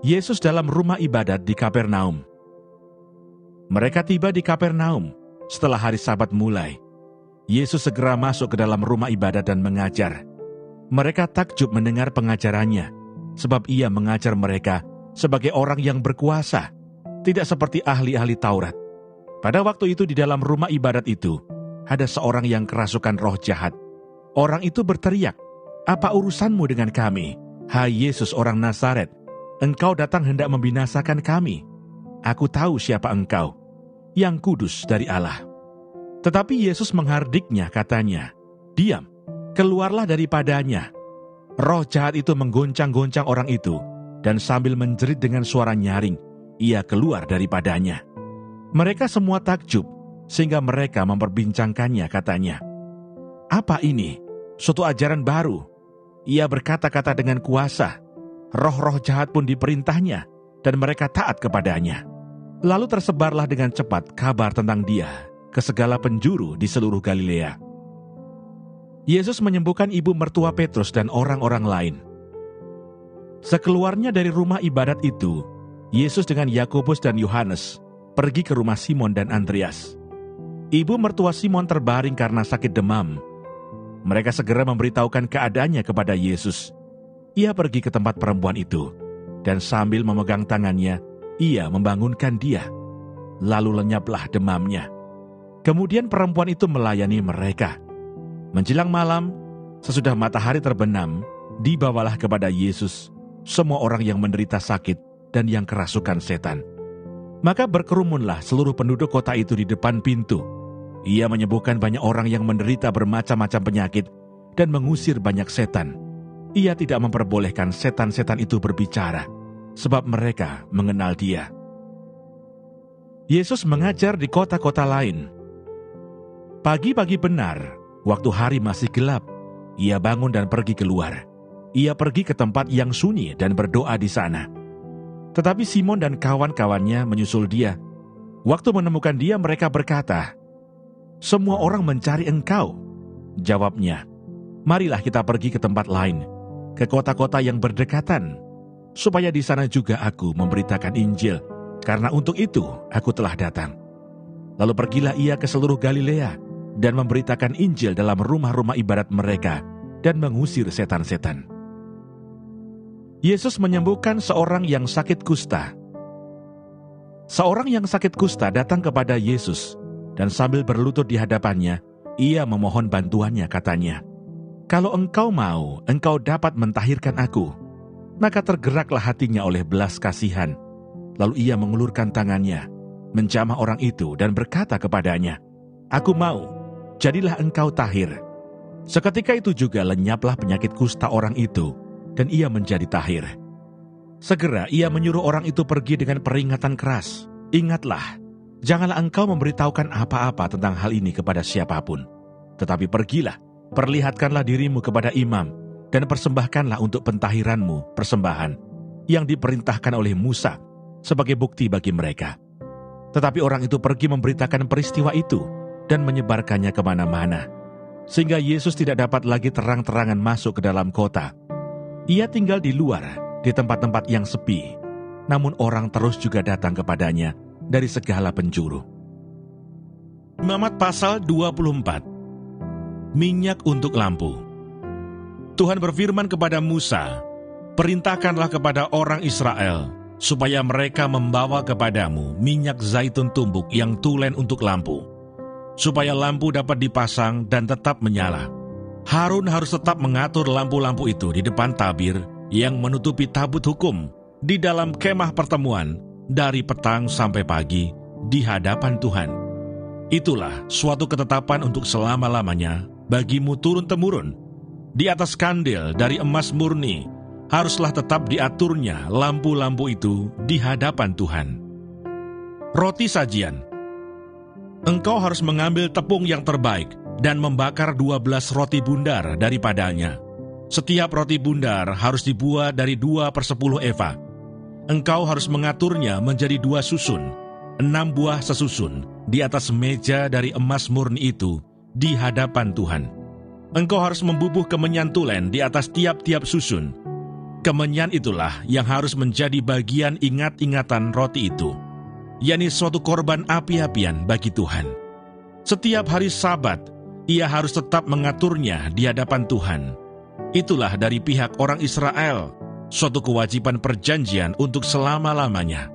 Yesus dalam rumah ibadat di Kapernaum. Mereka tiba di Kapernaum setelah hari Sabat mulai. Yesus segera masuk ke dalam rumah ibadat dan mengajar. Mereka takjub mendengar pengajarannya, sebab ia mengajar mereka sebagai orang yang berkuasa, tidak seperti ahli-ahli Taurat. Pada waktu itu di dalam rumah ibadat itu, ada seorang yang kerasukan roh jahat. Orang itu berteriak, "Apa urusanmu dengan kami, hai Yesus orang Nazaret? Engkau datang hendak membinasakan kami. Aku tahu siapa engkau, yang kudus dari Allah." Tetapi Yesus menghardiknya, katanya, "Diam, keluarlah daripadanya." Roh jahat itu menggoncang-goncang orang itu, dan sambil menjerit dengan suara nyaring, ia keluar daripadanya. Mereka semua takjub, sehingga mereka memperbincangkannya, katanya, "Apa ini? Suatu ajaran baru. Ia berkata-kata dengan kuasa. Roh-roh jahat pun diperintahnya, dan mereka taat kepadanya." Lalu tersebarlah dengan cepat kabar tentang dia ke segala penjuru di seluruh Galilea. Yesus menyembuhkan ibu mertua Petrus dan orang-orang lain. Sekeluarnya dari rumah ibadat itu, Yesus dengan Yakobus dan Yohanes pergi ke rumah Simon dan Andreas. Ibu mertua Simon terbaring karena sakit demam. Mereka segera memberitahukan keadaannya kepada Yesus. Ia pergi ke tempat perempuan itu, dan sambil memegang tangannya, ia membangunkan dia. Lalu lenyaplah demamnya. Kemudian perempuan itu melayani mereka. Menjelang malam, sesudah matahari terbenam, dibawalah kepada Yesus semua orang yang menderita sakit dan yang kerasukan setan. Maka berkerumunlah seluruh penduduk kota itu di depan pintu. Ia menyembuhkan banyak orang yang menderita bermacam-macam penyakit dan mengusir banyak setan. Ia tidak memperbolehkan setan-setan itu berbicara, sebab mereka mengenal dia. Yesus mengajar di kota-kota lain. Pagi-pagi benar, waktu hari masih gelap, ia bangun dan pergi keluar. Ia pergi ke tempat yang sunyi dan berdoa di sana. Tetapi Simon dan kawan-kawannya menyusul dia. Waktu menemukan dia, mereka berkata, "Semua orang mencari engkau." Jawabnya, "Marilah kita pergi ke tempat lain, ke kota-kota yang berdekatan, supaya di sana juga aku memberitakan Injil, karena untuk itu aku telah datang." Lalu pergilah ia ke seluruh Galilea dan memberitakan Injil dalam rumah-rumah ibadat mereka dan mengusir setan-setan. Yesus menyembuhkan seorang yang sakit kusta. Seorang yang sakit kusta datang kepada Yesus, dan sambil berlutut di hadapannya, ia memohon bantuannya, katanya, "Kalau engkau mau, engkau dapat mentahirkan aku." Maka tergeraklah hatinya oleh belas kasihan. Lalu ia mengulurkan tangannya, menjamah orang itu dan berkata kepadanya, "Aku mau, jadilah engkau tahir." Seketika itu juga lenyaplah penyakit kusta orang itu, dan ia menjadi tahir. Segera ia menyuruh orang itu pergi dengan peringatan keras, "Ingatlah, janganlah engkau memberitahukan apa-apa tentang hal ini kepada siapapun. Tetapi pergilah, perlihatkanlah dirimu kepada imam, dan persembahkanlah untuk pentahiranmu persembahan yang diperintahkan oleh Musa sebagai bukti bagi mereka." Tetapi orang itu pergi memberitakan peristiwa itu dan menyebarkannya kemana-mana, sehingga Yesus tidak dapat lagi terang-terangan masuk ke dalam kota. Ia tinggal di luar, di tempat-tempat yang sepi, namun orang terus juga datang kepadanya dari segala penjuru. Imamat pasal 24. Minyak untuk lampu. Tuhan berfirman kepada Musa, "Perintahkanlah kepada orang Israel, supaya mereka membawa kepadamu minyak zaitun tumbuk yang tulen untuk lampu, supaya lampu dapat dipasang dan tetap menyala. Harun harus tetap mengatur lampu-lampu itu di depan tabir yang menutupi tabut hukum di dalam kemah pertemuan dari petang sampai pagi di hadapan Tuhan. Itulah suatu ketetapan untuk selama-lamanya bagimu turun-temurun. Di atas kandil dari emas murni haruslah tetap diaturnya lampu-lampu itu di hadapan Tuhan. Roti sajian. Engkau harus mengambil tepung yang terbaik dan membakar 12 roti bundar daripadanya. Setiap roti bundar harus dibuat dari 2/10 eva. Engkau harus mengaturnya menjadi 2 susun, 6 buah sesusun, di atas meja dari emas murni itu di hadapan Tuhan. Engkau harus membubuh kemenyan tulen di atas tiap-tiap susun. Kemenyan itulah yang harus menjadi bagian ingat-ingatan roti itu, yakni suatu korban api-apian bagi Tuhan. Setiap hari Sabat, ia harus tetap mengaturnya di hadapan Tuhan. Itulah dari pihak orang Israel, suatu kewajiban perjanjian untuk selama-lamanya.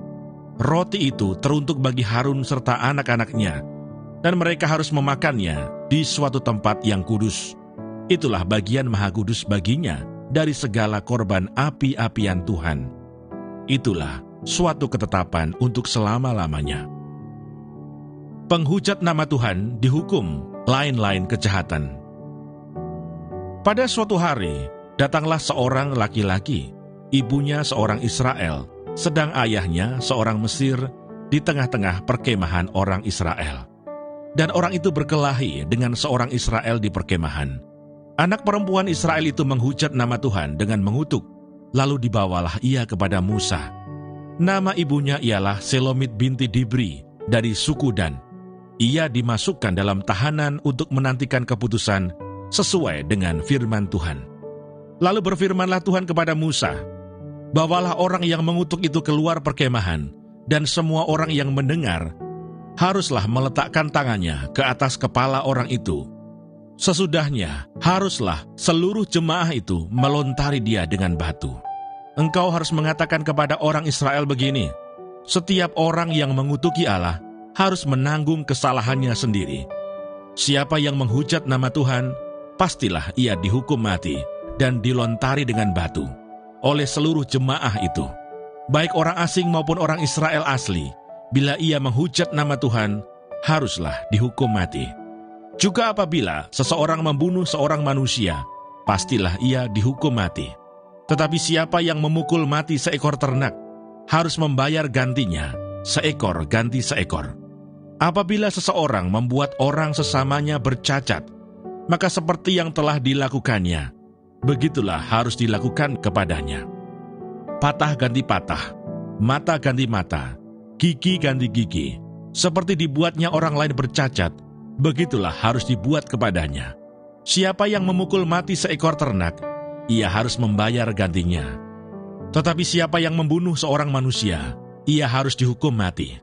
Roti itu teruntuk bagi Harun serta anak-anaknya, dan mereka harus memakannya di suatu tempat yang kudus. Itulah bagian maha kudus baginya dari segala korban api-apian Tuhan. Itulah suatu ketetapan untuk selama-lamanya. Penghujat nama Tuhan dihukum lain-lain kejahatan. Pada suatu hari, datanglah seorang laki-laki, ibunya seorang Israel, sedang ayahnya seorang Mesir di tengah-tengah perkemahan orang Israel. Dan orang itu berkelahi dengan seorang Israel di perkemahan. Anak perempuan Israel itu menghujat nama Tuhan dengan mengutuk, lalu dibawalah ia kepada Musa. Nama ibunya ialah Selomit binti Dibri dari suku Dan. Ia dimasukkan dalam tahanan untuk menantikan keputusan sesuai dengan firman Tuhan. Lalu berfirmanlah Tuhan kepada Musa, "Bawalah orang yang mengutuk itu keluar perkemahan, dan semua orang yang mendengar haruslah meletakkan tangannya ke atas kepala orang itu. Sesudahnya, haruslah seluruh jemaah itu melontari dia dengan batu. Engkau harus mengatakan kepada orang Israel begini, setiap orang yang mengutuki Allah harus menanggung kesalahannya sendiri. Siapa yang menghujat nama Tuhan, pastilah ia dihukum mati dan dilontari dengan batu oleh seluruh jemaah itu, baik orang asing maupun orang Israel asli. Bila ia menghujat nama Tuhan, haruslah dihukum mati. Juga apabila seseorang membunuh seorang manusia, pastilah ia dihukum mati. Tetapi siapa yang memukul mati seekor ternak, harus membayar gantinya, seekor ganti seekor. Apabila seseorang membuat orang sesamanya bercacat, maka seperti yang telah dilakukannya, begitulah harus dilakukan kepadanya. Patah ganti patah, mata ganti mata, gigi ganti gigi. Seperti dibuatnya orang lain bercacat, begitulah harus dibuat kepadanya. Siapa yang memukul mati seekor ternak, ia harus membayar gantinya. Tetapi siapa yang membunuh seorang manusia, ia harus dihukum mati.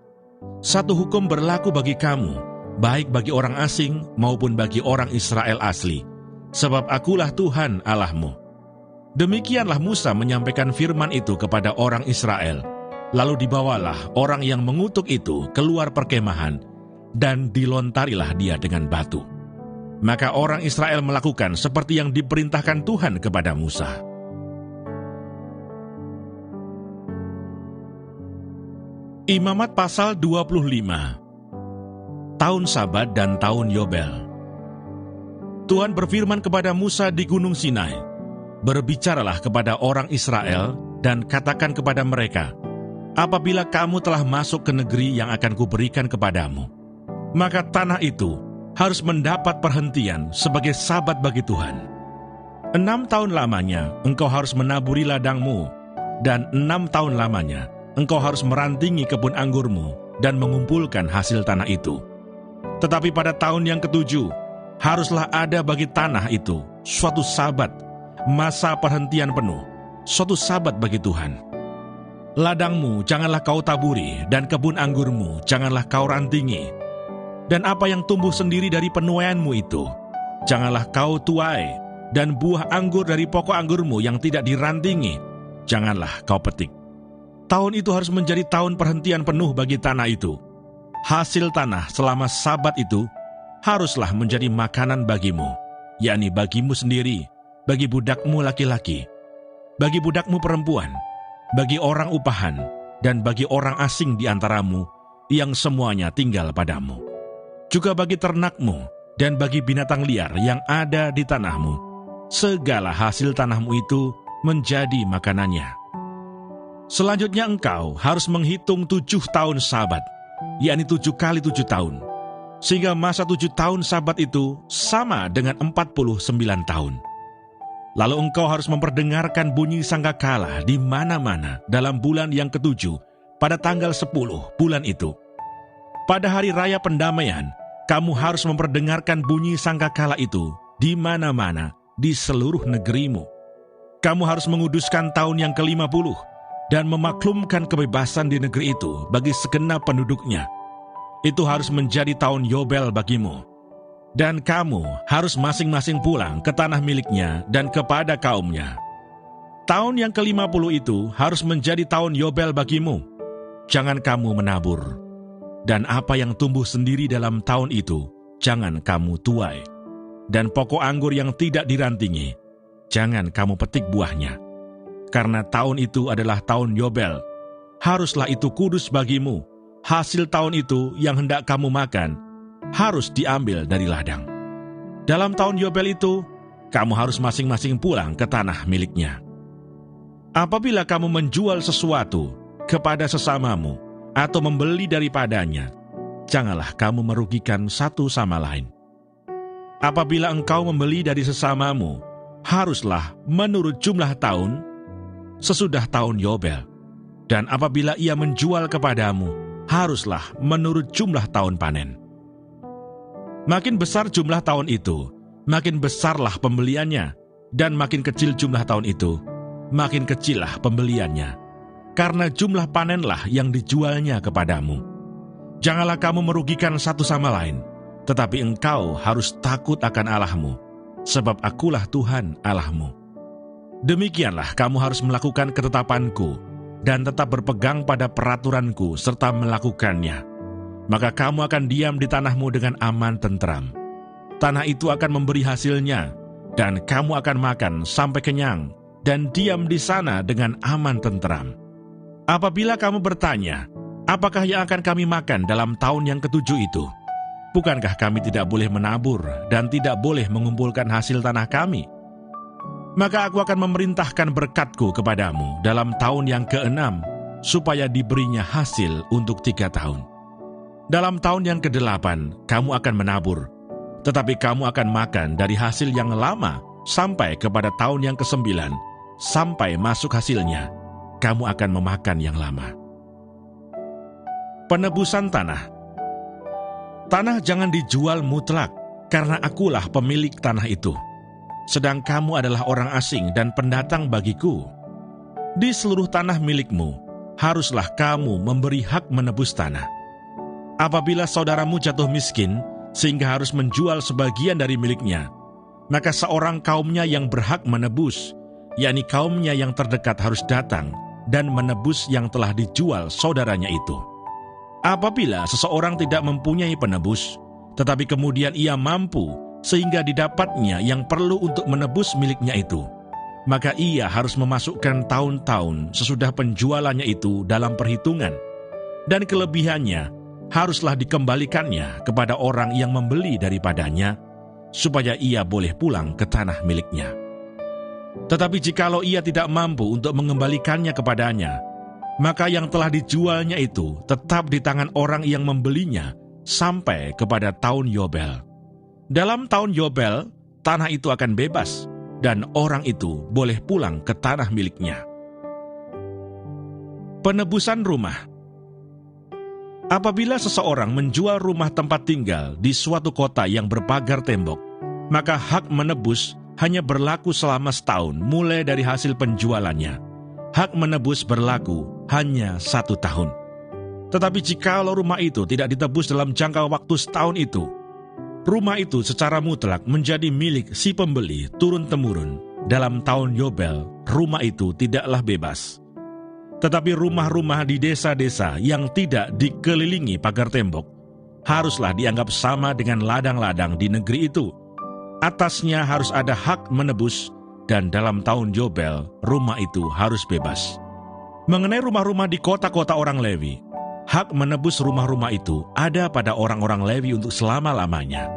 Satu hukum berlaku bagi kamu, baik bagi orang asing maupun bagi orang Israel asli, sebab akulah Tuhan Allahmu." Demikianlah Musa menyampaikan firman itu kepada orang Israel. Lalu dibawalah orang yang mengutuk itu keluar perkemahan, dan dilontarilah dia dengan batu. Maka orang Israel melakukan seperti yang diperintahkan Tuhan kepada Musa. Imamat pasal 25. Tahun Sabat dan tahun Yobel. Tuhan berfirman kepada Musa di Gunung Sinai, "Berbicaralah kepada orang Israel dan katakan kepada mereka, apabila kamu telah masuk ke negeri yang akan kuberikan kepadamu, maka tanah itu harus mendapat perhentian sebagai sabat bagi Tuhan. 6 tahun lamanya engkau harus menaburi ladangmu, dan 6 tahun lamanya engkau harus merantingi kebun anggurmu dan mengumpulkan hasil tanah itu. Tetapi pada tahun yang ke-7, haruslah ada bagi tanah itu suatu sabat, masa perhentian penuh, suatu sabat bagi Tuhan. Ladangmu janganlah kau taburi, dan kebun anggurmu janganlah kau rantingi. Dan apa yang tumbuh sendiri dari penuaianmu itu, janganlah kau tuai, dan buah anggur dari pokok anggurmu yang tidak dirantingi, janganlah kau petik. Tahun itu harus menjadi tahun perhentian penuh bagi tanah itu. Hasil tanah selama sabat itu haruslah menjadi makanan bagimu, yakni bagimu sendiri, bagi budakmu laki-laki, bagi budakmu perempuan, bagi orang upahan, dan bagi orang asing di antaramu yang semuanya tinggal padamu. Juga bagi ternakmu dan bagi binatang liar yang ada di tanahmu, segala hasil tanahmu itu menjadi makanannya. Selanjutnya engkau harus menghitung 7 tahun sabat, yakni 7 kali 7 tahun, sehingga masa 7 tahun sabat itu sama dengan 49 tahun. Lalu engkau harus memperdengarkan bunyi sangkakala di mana-mana dalam bulan yang ke-7 pada tanggal 10 bulan itu. Pada hari raya pendamaian, kamu harus memperdengarkan bunyi sangkakala itu di mana-mana di seluruh negerimu. Kamu harus menguduskan tahun yang ke-50 dan memaklumkan kebebasan di negeri itu bagi segenap penduduknya. Itu harus menjadi tahun Yobel bagimu. Dan kamu harus masing-masing pulang ke tanah miliknya dan kepada kaumnya. Tahun yang ke-50 itu harus menjadi tahun Yobel bagimu. Jangan kamu menabur. Dan apa yang tumbuh sendiri dalam tahun itu, jangan kamu tuai. Dan pokok anggur yang tidak dirantingi, jangan kamu petik buahnya. Karena tahun itu adalah tahun Yobel. Haruslah itu kudus bagimu. Hasil tahun itu yang hendak kamu makan, harus diambil dari ladang. Dalam tahun Yobel itu, kamu harus masing-masing pulang ke tanah miliknya. Apabila kamu menjual sesuatu kepada sesamamu atau membeli daripadanya, janganlah kamu merugikan satu sama lain. Apabila engkau membeli dari sesamamu, haruslah menurut jumlah tahun sesudah tahun Yobel. Dan apabila ia menjual kepadamu, haruslah menurut jumlah tahun panen. Makin besar jumlah tahun itu, makin besarlah pembeliannya, dan makin kecil jumlah tahun itu, makin kecillah pembeliannya, karena jumlah panenlah yang dijualnya kepadamu. Janganlah kamu merugikan satu sama lain, tetapi engkau harus takut akan Allahmu, sebab akulah Tuhan Allahmu. Demikianlah kamu harus melakukan ketetapanku, dan tetap berpegang pada peraturanku serta melakukannya. Maka kamu akan diam di tanahmu dengan aman tentram. Tanah itu akan memberi hasilnya, dan kamu akan makan sampai kenyang, dan diam di sana dengan aman tentram. Apabila kamu bertanya, apakah yang akan kami makan dalam tahun yang ke-7 itu? Bukankah kami tidak boleh menabur dan tidak boleh mengumpulkan hasil tanah kami? Maka aku akan memerintahkan berkatku kepadamu dalam tahun yang ke-6, supaya diberinya hasil untuk 3 tahun. Dalam tahun yang ke-8, kamu akan menabur, tetapi kamu akan makan dari hasil yang lama sampai kepada tahun yang ke-9, sampai masuk hasilnya, kamu akan memakan yang lama. Penebusan tanah. Tanah jangan dijual mutlak, karena akulah pemilik tanah itu. Sedang kamu adalah orang asing dan pendatang bagiku. Di seluruh tanah milikmu, haruslah kamu memberi hak menebus tanah. Apabila saudaramu jatuh miskin, sehingga harus menjual sebagian dari miliknya, maka seorang kaumnya yang berhak menebus, yakni kaumnya yang terdekat harus datang dan menebus yang telah dijual saudaranya itu. Apabila seseorang tidak mempunyai penebus, tetapi kemudian ia mampu sehingga didapatnya yang perlu untuk menebus miliknya itu, maka ia harus memasukkan tahun-tahun sesudah penjualannya itu dalam perhitungan, dan kelebihannya haruslah dikembalikannya kepada orang yang membeli daripadanya, supaya ia boleh pulang ke tanah miliknya. Tetapi jikalau ia tidak mampu untuk mengembalikannya kepadanya, maka yang telah dijualnya itu tetap di tangan orang yang membelinya sampai kepada tahun Yobel. Dalam tahun Yobel, tanah itu akan bebas, dan orang itu boleh pulang ke tanah miliknya. Penebusan rumah. Apabila seseorang menjual rumah tempat tinggal di suatu kota yang berpagar tembok, maka hak menebus hanya berlaku selama setahun mulai dari hasil penjualannya. Hak menebus berlaku hanya 1 tahun. Tetapi jikalau rumah itu tidak ditebus dalam jangka waktu setahun itu, rumah itu secara mutlak menjadi milik si pembeli turun-temurun. Dalam tahun Yobel, rumah itu tidaklah bebas. Tetapi rumah-rumah di desa-desa yang tidak dikelilingi pagar tembok haruslah dianggap sama dengan ladang-ladang di negeri itu. Atasnya harus ada hak menebus, dan dalam tahun Yobel, rumah itu harus bebas. Mengenai rumah-rumah di kota-kota orang Lewi, hak menebus rumah-rumah itu ada pada orang-orang Lewi untuk selama-lamanya.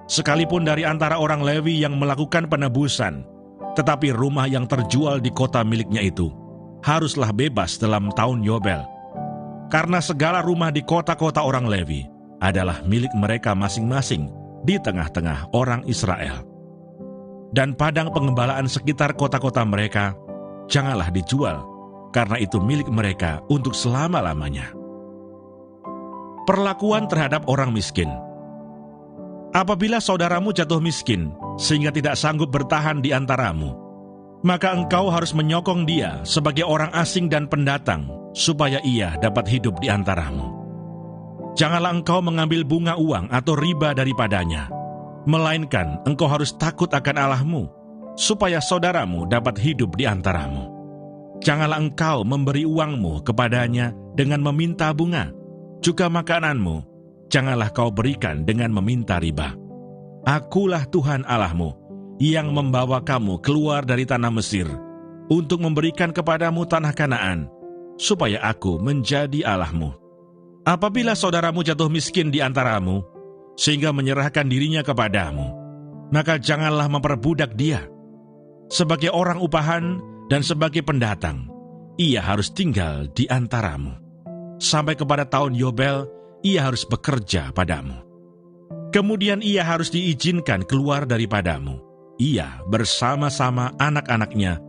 Sekalipun dari antara orang Lewi yang melakukan penebusan, tetapi rumah yang terjual di kota miliknya itu haruslah bebas dalam tahun Yobel. Karena segala rumah di kota-kota orang Lewi adalah milik mereka masing-masing di tengah-tengah orang Israel. Dan padang pengembalaan sekitar kota-kota mereka janganlah dijual, karena itu milik mereka untuk selama-lamanya. Perlakuan terhadap orang miskin. Apabila saudaramu jatuh miskin sehingga tidak sanggup bertahan di antaramu, maka engkau harus menyokong dia sebagai orang asing dan pendatang, supaya ia dapat hidup di antaramu. Janganlah engkau mengambil bunga uang atau riba daripadanya, melainkan engkau harus takut akan Allahmu, supaya saudaramu dapat hidup di antaramu. Janganlah engkau memberi uangmu kepadanya dengan meminta bunga, juga makananmu janganlah kau berikan dengan meminta riba. Akulah Tuhan Allahmu, yang membawa kamu keluar dari tanah Mesir, untuk memberikan kepadamu tanah Kanaan, supaya aku menjadi Allahmu. Apabila saudaramu jatuh miskin di antaramu, sehingga menyerahkan dirinya kepadamu, maka janganlah memperbudak dia. Sebagai orang upahan dan sebagai pendatang, ia harus tinggal di antaramu. Sampai kepada tahun Yobel, ia harus bekerja padamu. Kemudian ia harus diizinkan keluar daripadamu, ia bersama-sama anak-anaknya,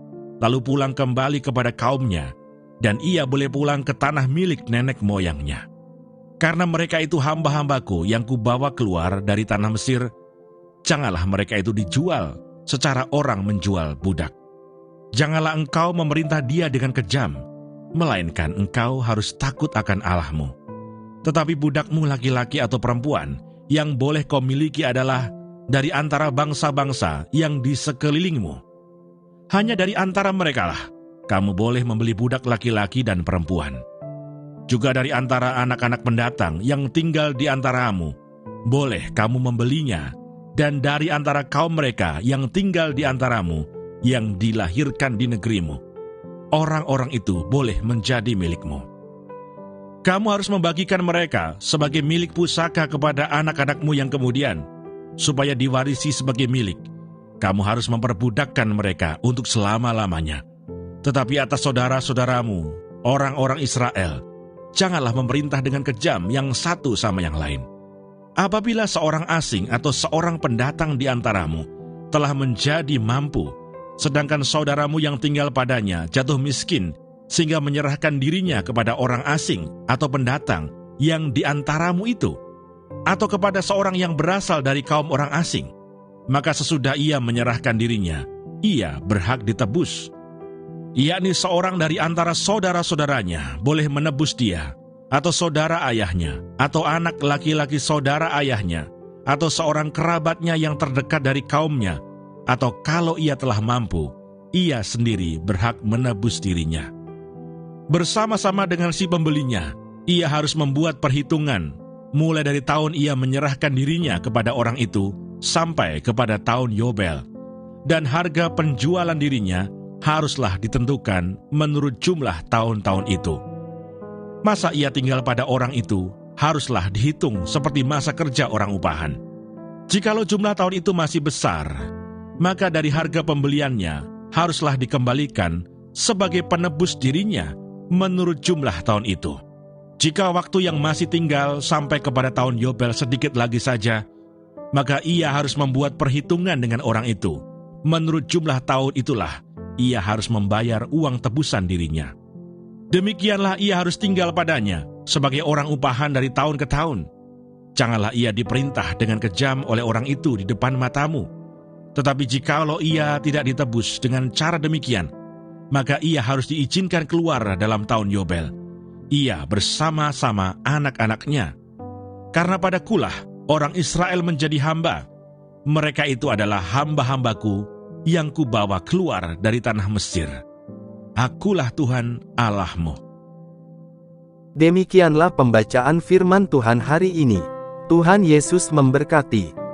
lalu pulang kembali kepada kaumnya, dan ia boleh pulang ke tanah milik nenek moyangnya. Karena mereka itu hamba-hambaku yang kubawa keluar dari tanah Mesir, janganlah mereka itu dijual secara orang menjual budak. Janganlah engkau memerintah dia dengan kejam, melainkan engkau harus takut akan Allahmu. Tetapi budakmu laki-laki atau perempuan yang boleh kau miliki adalah dari antara bangsa-bangsa yang di sekelilingmu. Hanya dari antara merekalah kamu boleh membeli budak laki-laki dan perempuan. Juga dari antara anak-anak pendatang yang tinggal di antaramu, boleh kamu membelinya, dan dari antara kaum mereka yang tinggal di antaramu, yang dilahirkan di negerimu, orang-orang itu boleh menjadi milikmu. Kamu harus membagikan mereka sebagai milik pusaka kepada anak-anakmu yang kemudian, supaya diwarisi sebagai milik. Kamu harus memperbudakkan mereka untuk selama-lamanya. Tetapi atas saudara-saudaramu, orang-orang Israel, janganlah memerintah dengan kejam yang satu sama yang lain. Apabila seorang asing atau seorang pendatang di antaramu telah menjadi mampu, sedangkan saudaramu yang tinggal padanya jatuh miskin, sehingga menyerahkan dirinya kepada orang asing atau pendatang yang di antaramu itu, atau kepada seorang yang berasal dari kaum orang asing, maka sesudah ia menyerahkan dirinya, ia berhak ditebus. Yakni seorang dari antara saudara-saudaranya boleh menebus dia, atau saudara ayahnya, atau anak laki-laki saudara ayahnya, atau seorang kerabatnya yang terdekat dari kaumnya, atau kalau ia telah mampu, ia sendiri berhak menebus dirinya. Bersama-sama dengan si pembelinya, ia harus membuat perhitungan, mulai dari tahun ia menyerahkan dirinya kepada orang itu, sampai kepada tahun Yobel, dan harga penjualan dirinya haruslah ditentukan menurut jumlah tahun-tahun itu. Masa ia tinggal pada orang itu haruslah dihitung seperti masa kerja orang upahan. Jikalau jumlah tahun itu masih besar, maka dari harga pembeliannya haruslah dikembalikan sebagai penebus dirinya menurut jumlah tahun itu. Jika waktu yang masih tinggal sampai kepada tahun Yobel sedikit lagi saja, maka ia harus membuat perhitungan dengan orang itu. Menurut jumlah tahun itulah ia harus membayar uang tebusan dirinya. Demikianlah ia harus tinggal padanya sebagai orang upahan dari tahun ke tahun. Janganlah ia diperintah dengan kejam oleh orang itu di depan matamu. Tetapi jikalau ia tidak ditebus dengan cara demikian, maka ia harus diizinkan keluar dalam tahun Yobel, ia bersama-sama anak-anaknya. Karena padakulah orang Israel menjadi hamba. Mereka itu adalah hamba-hambaku yang kubawa keluar dari tanah Mesir. Akulah Tuhan Allahmu. Demikianlah pembacaan firman Tuhan hari ini. Tuhan Yesus memberkati.